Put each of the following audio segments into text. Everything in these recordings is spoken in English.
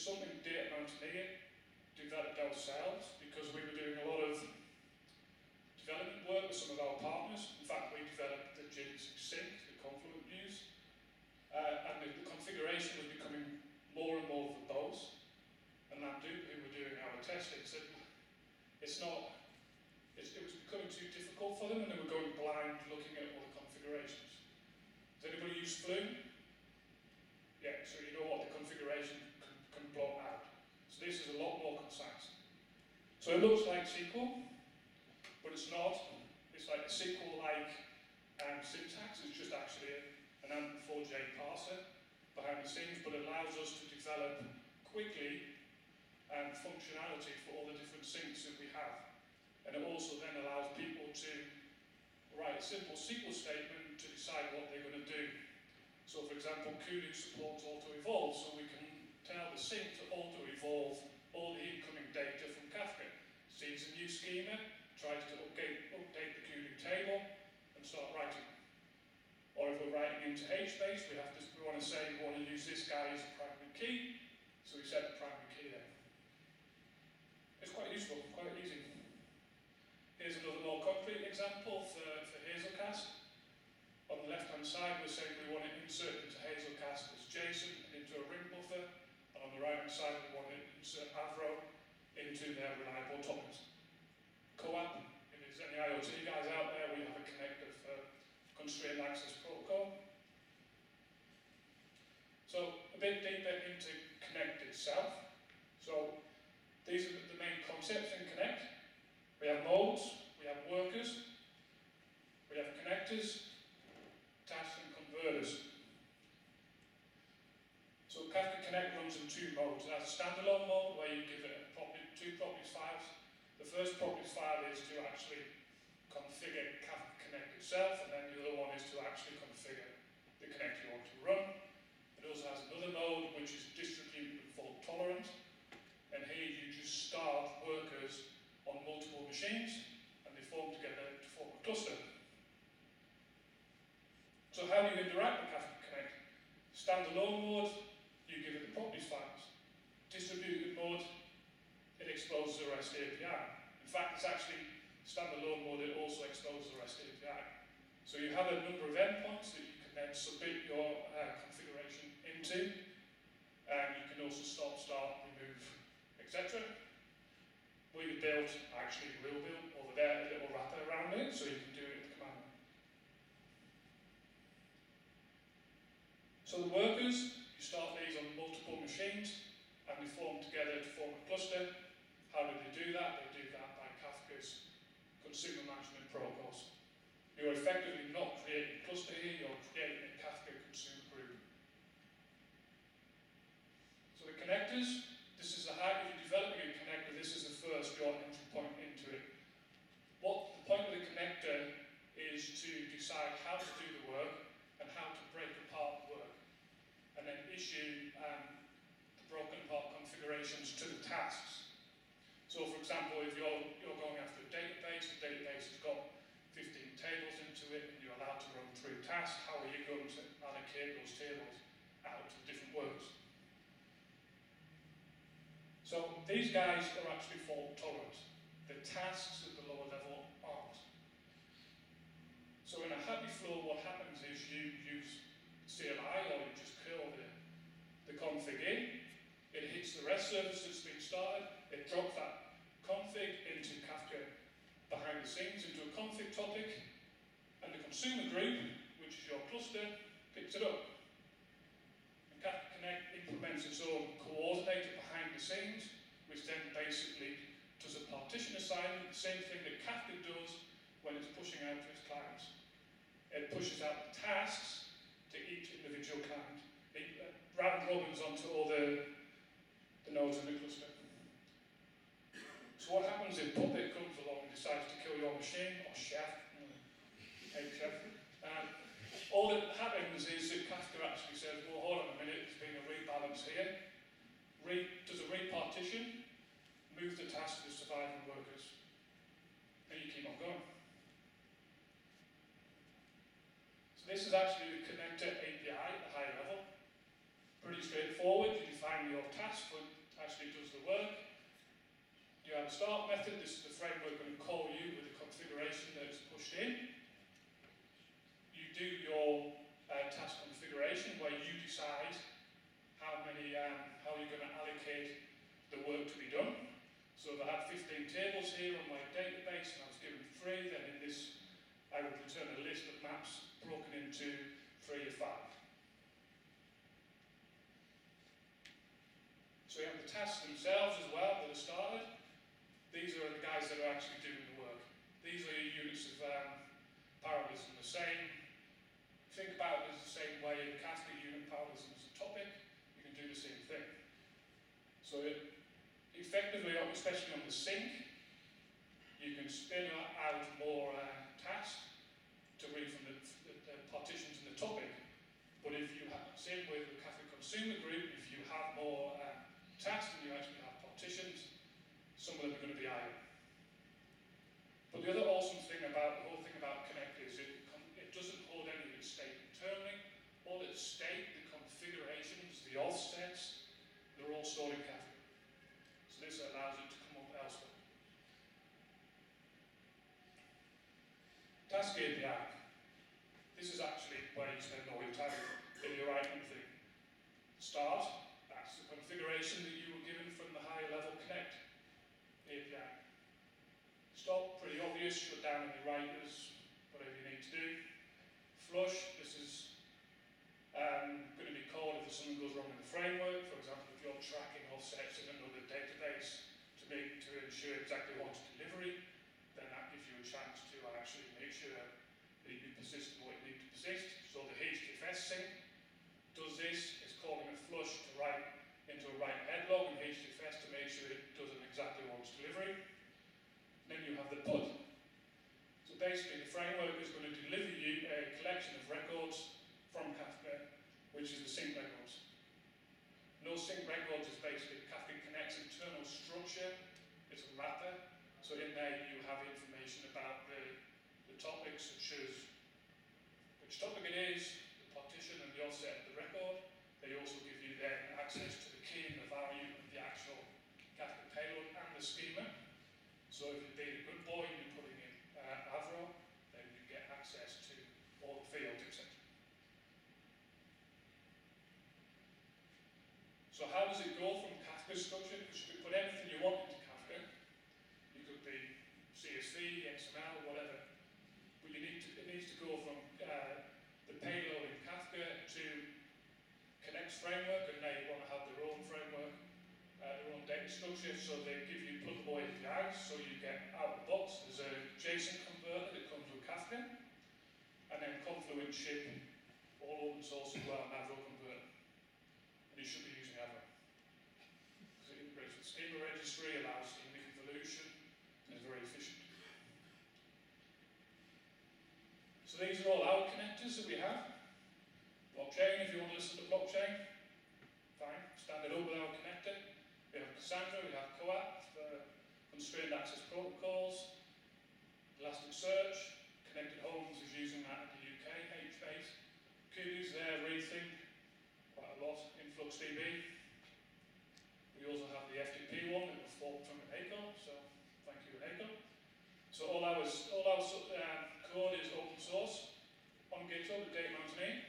something Data Mountaineer developed ourselves because we were doing a lot of development work with some of our partners. In fact, we developed the Gen 6 sync, the Confluent views, and the configuration was becoming more and more verbose. And Lamduke, who were doing our testing, said it was becoming too difficult for them, and they were going blind looking at all the configurations. Does anybody use Flume? Yeah, so you know what the configuration can block out. So this is a lot more concise. So it looks like SQL, but it's not. It's like a SQL-like syntax. It's just actually an AMP4J parser behind the scenes, but it allows us to develop quickly functionality for all the different syncs that we have. And it also then allows people to write a simple SQL statement to decide what they're going to do. So for example, Kudu supports auto-evolve, so we can tell the sync to auto-evolve all the incoming data from Kafka. Sees a new schema, tries to update the Kudu table, and start writing. Or if we're writing into HBase, we want to say we want to use this guy as a primary key, so we set the primary key there. It's quite useful, quite easy. Here's another more concrete example for Hazelcast. On the left-hand side, we're saying we want to insert into Hazelcast as JSON and into a ring buffer. And on the right-hand side, we want to insert Avro into their reliable topics. CoAP, if there's any IoT guys out there, we have a connector for constrained access protocol. So a bit deeper into Connect itself. So these are the main concepts in Connect. We have modes, we have workers, we have connectors, tasks and converters. So Kafka Connect runs in two modes. It has a standalone mode where you give it two properties files. The first properties file is to actually configure Kafka Connect itself, and then the other one is to actually configure the connector you want to run. It also has another mode which is distributed and fault tolerant, and here you just start workers on multiple machines, and they form together to form a cluster. So how do you interact with Kafka Connect? Standalone mode, you give it the properties files. Distributed mode, it exposes the REST API. In fact, it's actually standalone mode, it also exposes the REST API. So you have a number of endpoints that you can then submit your configuration into, and you can also stop, start, remove, etc. We built, actually will build over there, a little wrapper around it, so you can do it with the command line. So the workers, you start these on multiple machines, and they form together to form a cluster. How do they do that? They do that by Kafka's consumer management protocols. You're effectively not creating a cluster here, you're creating a Kafka consumer group. So the connectors, this is the height. If you're developing a connector, this is the first your entry point into it. What the point of the connector is to decide how to do the work and how to break apart the work, and then issue the broken apart configurations to the tasks. So for example, if you're going after a database, the database has got 15 tables into it, and you're allowed to run through tasks, how are you going to allocate those tables out to different workers? So these guys are actually fault tolerant. The tasks at the lower level aren't. So in a happy flow, what happens is you use CLI, or you just curl the config in, it hits the REST service that's been started, it drops that config into Kafka behind the scenes, into a config topic, and the consumer group, which is your cluster, picks it up. And Kafka Connect implements its own coordinator behind the scenes, which then basically does a partition assignment, the same thing that Kafka does when it's pushing out to its clients. It pushes out the tasks to each individual client. It round robins onto all the nodes in the cluster. So what happens if Puppet comes along and decides to kill your machine, or Chef, hey Chef, all that happens is that Kafka actually says, well, hold on a minute, there's been a rebalance here, does a repartition, move the task to the surviving workers, and you keep on going. So this is actually the connector API at a high level. Pretty straightforward. You define define your task that actually does the work. You have a start method. This is the framework going to call you with the configuration that is pushed in. You do your task configuration where you decide how you're going to allocate the work to be done. So if I had 15 tables here on my database and I was given 3, then in this I would return a list of maps broken into 3 or 5. So you have the tasks themselves as well that are started. These are the guys that are actually doing the work. These are your units of parallelism. The same, think about it as the same way in Kafka unit parallelism as a topic, you can do the same thing. So effectively, especially on the sync, you can spin out more tasks to read from the partitions in the topic. But if you have, same with the Kafka consumer group, if you have more tasks than you actually have partitions, some of them are going to be idle. But the other awesome thing about the whole thing about Connect is it doesn't hold any of its state internally. All its state, the configurations, the offsets, they're all stored in Kafka. So this allows it to come up elsewhere. Task API. This is actually where you spend all your time in your item thing. Start, that's the configuration that you were given from the higher level Connect API. Stop, pretty obvious, shut down any writers, whatever you need to do. Flush, this is going to be called if something goes wrong in the framework. For example, if you're tracking offsets in another database to ensure exactly what's delivery, then that gives you a chance to actually make sure that you persist in what you need to persist. So the HDFS sync does this, it's calling a flush to write into a write head log in HDFS to make sure it does exactly what's delivery. Then you have the put. So basically the framework is going to deliver you a collection of records from Kafka, which is the sync records. And those sync records is basically Kafka Connect's internal structure. It's a wrapper. So in there you have information about the topics, such as which topic it is, the partition and the offset of the record. They also give you then access to the key and the value of the actual Kafka payload and the schema. So if you're being a good boy and you're putting in Avro, then you get access to all the fields, etc. So how does it go from Kafka's structure? Because you could put anything you want into Kafka. You could be CSV, XML, whatever. But it needs to go from the payload in Kafka to Connect's framework, and they want to have their own framework, their own data structure, so they give you pluggable APIs, so you get out of the box. There's a JSON converter that comes with Kafka, and then Confluent ship all open source as well, an Avro converter. And you should be using Avro. Because it integrates with schema registry, allows schema evolution, and is very efficient. So these are all our connectors that we have. Blockchain, if you want to listen to blockchain, fine, stand it up with our connector. We have Cassandra, we have CoAP for constrained access protocols. Elasticsearch, Connected Homes is using that in the UK, HBase. Kudu's there, Rethink, quite a lot, InfluxDB. We also have the FTP one that was forked from Enaco, so thank you Enaco. So all our code is open source on GitHub at Data Mountain.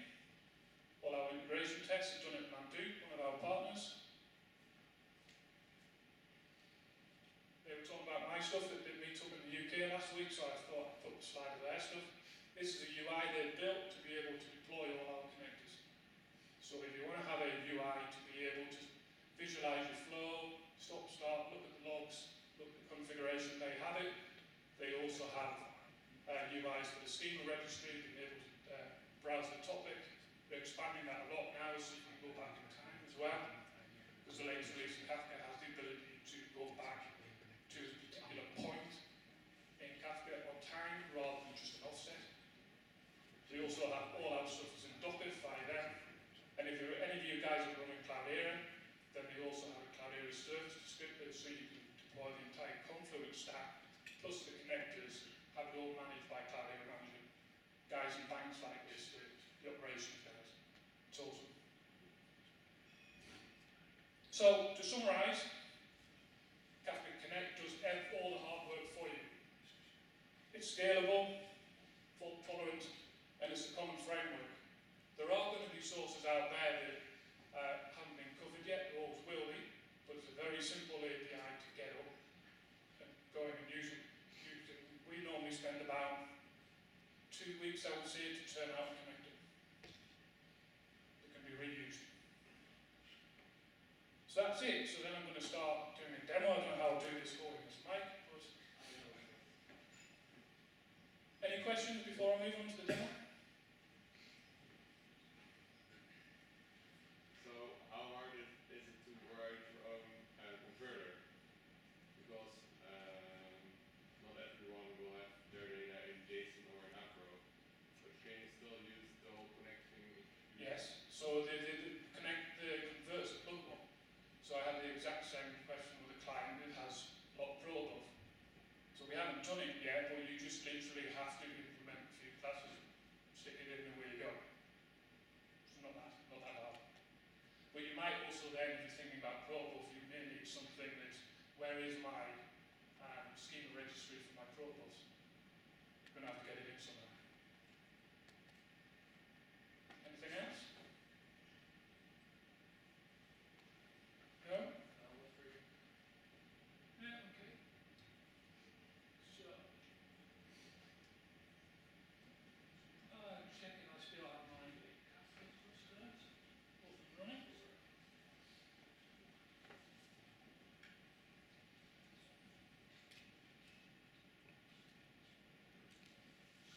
All our integration tests are done at Mandu, one of our partners. They were talking about my stuff at the meetup in the UK last week, so I thought I'd put the slide of their stuff. This is a UI they built to be able to deploy all our connectors. So if you want to have a UI to be able to visualize your flow, stop, start, look at the logs, look at the configuration, they have it. They also have UIs for the schema registry, being able to browse the topic. They're expanding that a lot now, so you can go back in time as well. Because the latest release of Kafka has the ability to go back to a particular point in Kafka on time rather than just an offset. We also have all our stuff is in Docker via them. And if any of you guys are running Cloudera, then we also have a Cloudera service descriptor so you can deploy the entire Confluent stack plus the connectors, have it all managed by Cloudera Management. Guys So, to summarise, Kafka Connect does all the hard work for you. It's scalable, fault tolerant, and it's a common framework. There are going to be sources out there that haven't been covered yet, there always will be, but it's a very simple API to get up and go and use it. We normally spend about 2 weeks, I would say, to turn out and connect it. It can be reused. So that's it. So then I'm going to start doing a demo. I don't know how I'll do this holding this mic, but any questions before I move on to the demo? So how hard is it to write your own converter? Because not everyone will have their data in JSON or in Avro, but can you still use the whole connecting? Yes. So the converts a pluggable. So I had the exact same question with a client that has a lot of protocol. So we haven't done it yet, but you just literally have to implement a few classes, stick it in, and away you go. It's not that hard. But you might also then, if you're thinking about protocols, you may need something that, where is my schema registry for my protocols? You're going to have to get it in somewhere. Anything else? No? Yeah, okay. So, checking I still have my Kafka clusters up and running.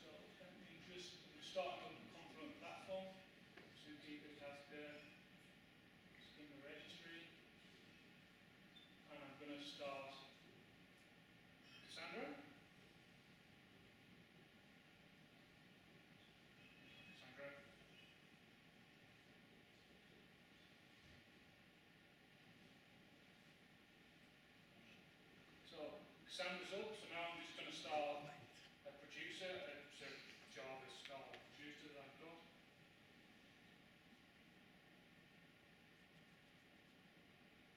So let me just start on the Confluent platform. Zookeeper Kafka, schema registry, and I'm going to start Cassandra. Cassandra. So Cassandra's up, so now I'm just going to start a producer, so Java style producer that I've got.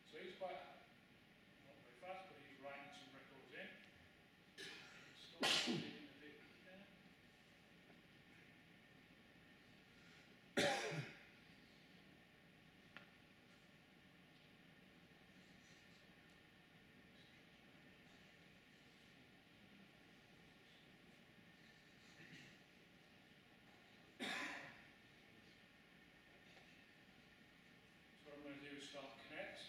So he's quite, not very fast, but he's writing some records in. Start reading a bit there. So what I'm going to do is start Connect.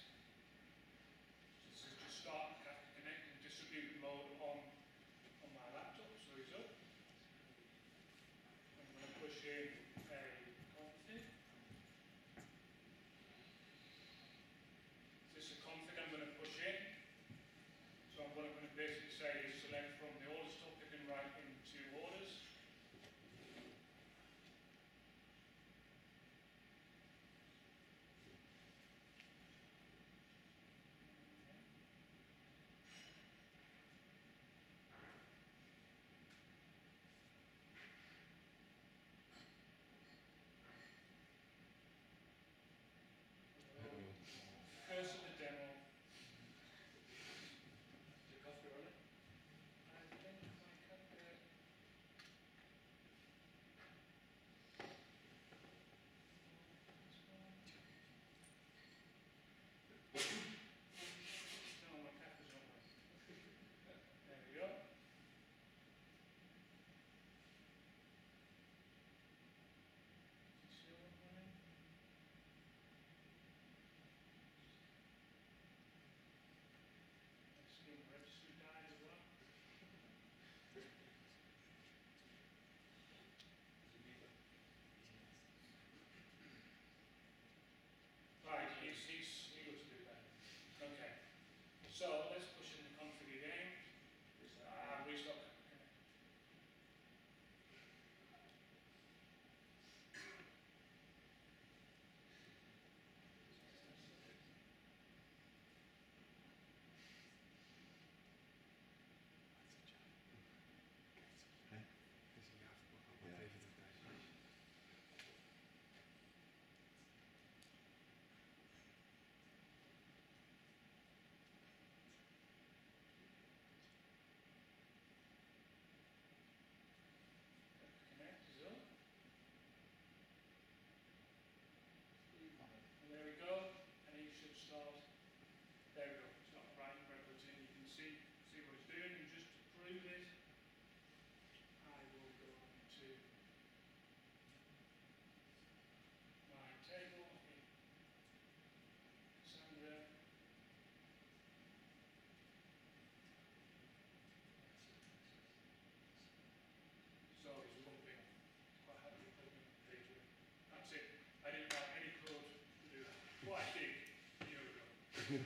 Well,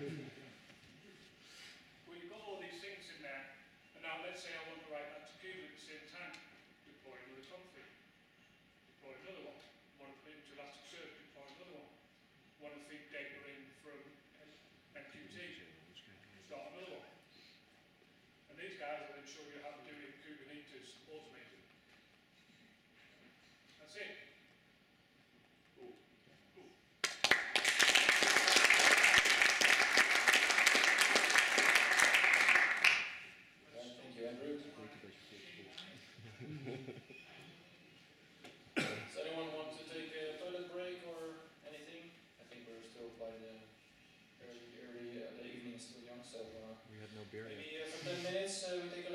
you've got all these things in there, and now let's say I want to write that to Google at the same time. Deploy another config. Deploy another one. Want to put it into Elasticsearch, deploy another one. Want to feed data in from MQT, start another one. And these guys will then show you how to do it in Kubernetes automated. That's it. Cool. Cool. Thank you, Andrew. Does anyone want to take a toilet break or anything? I think we're still quite early. The evening is still young, so We had no beer yet. maybe for 10 minutes we take a